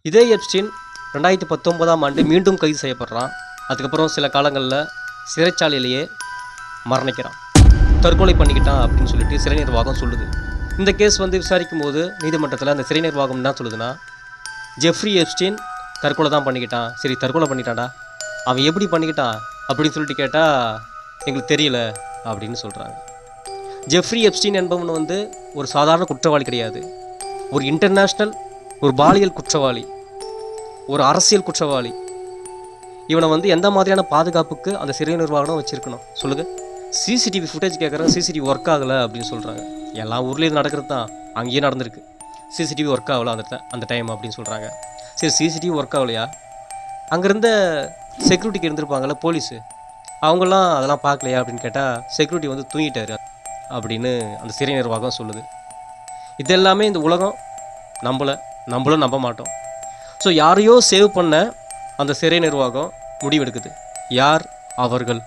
இதே எப்ஸ்டீன் 2019ஆம் ஆண்டு மீண்டும் கைது செய்யப்படுறான். அதுக்கப்புறம் சில காலங்களில் சிறைச்சாலையிலேயே மரணிக்கிறான். தற்கொலை பண்ணிக்கிட்டான் அப்படின்னு சொல்லிட்டு சிறை நிர்வாகம் சொல்லுது. இந்த கேஸ் விசாரிக்கும் போது நீதிமன்றத்தில் அந்த சிறை நிர்வாகம் என்ன சொல்லுதுன்னா, ஜெஃப்ரி எப்ஸ்டீன் தற்கொலை தான் பண்ணிக்கிட்டான். சரி, தற்கொலை பண்ணிட்டான்டா, அவன் எப்படி பண்ணிக்கிட்டான் அப்படின்னு சொல்லிட்டு கேட்டால் எங்களுக்கு தெரியல அப்படின்னு சொல்கிறாங்க. ஜெஃப்ரி எப்ஸ்டீன் என்பவன் ஒரு சாதாரண குற்றவாளி கிடையாது. ஒரு இன்டர்நேஷ்னல், ஒரு பாலியல் குற்றவாளி, ஒரு அரசியல் குற்றவாளி. இவனை எந்த மாதிரியான பாதுகாப்புக்கு அந்த சிறை நிர்வாகம் வச்சுருக்கணும் சொல்லுங்கள். சிசிடிவி ஃபுட்டேஜ் கேட்குறேன், சிசிடிவி ஒர்க் ஆகலை அப்படின்னு சொல்கிறாங்க. எல்லா ஊர்லேயும் நடக்கிறது தான், அங்கேயே நடந்திருக்கு. சிசிடிவி ஒர்க் ஆகலை அந்த டைம் அப்படின்னு சொல்கிறாங்க. சரி, சிசிடிவி ஒர்க் ஆகலையா? அங்கே இருந்த செக்யூரிட்டிக்கு இருந்திருப்பாங்கள்ல போலீஸு, அவங்களாம் அதெல்லாம் பார்க்கலையா அப்படின்னு கேட்டால் செக்யூரிட்டி தூங்கிட்டாரு அப்படின்னு அந்த சிறை நிர்வாகம் சொல்லுது. இதெல்லாமே இந்த உலகம் நம்மளும் நம்ப மாட்டோம். ஸோ யாரையோ சேவ் பண்ண அந்த சிறை நிர்வாகம் முடிவெடுக்குது. யார் அவர்கள்?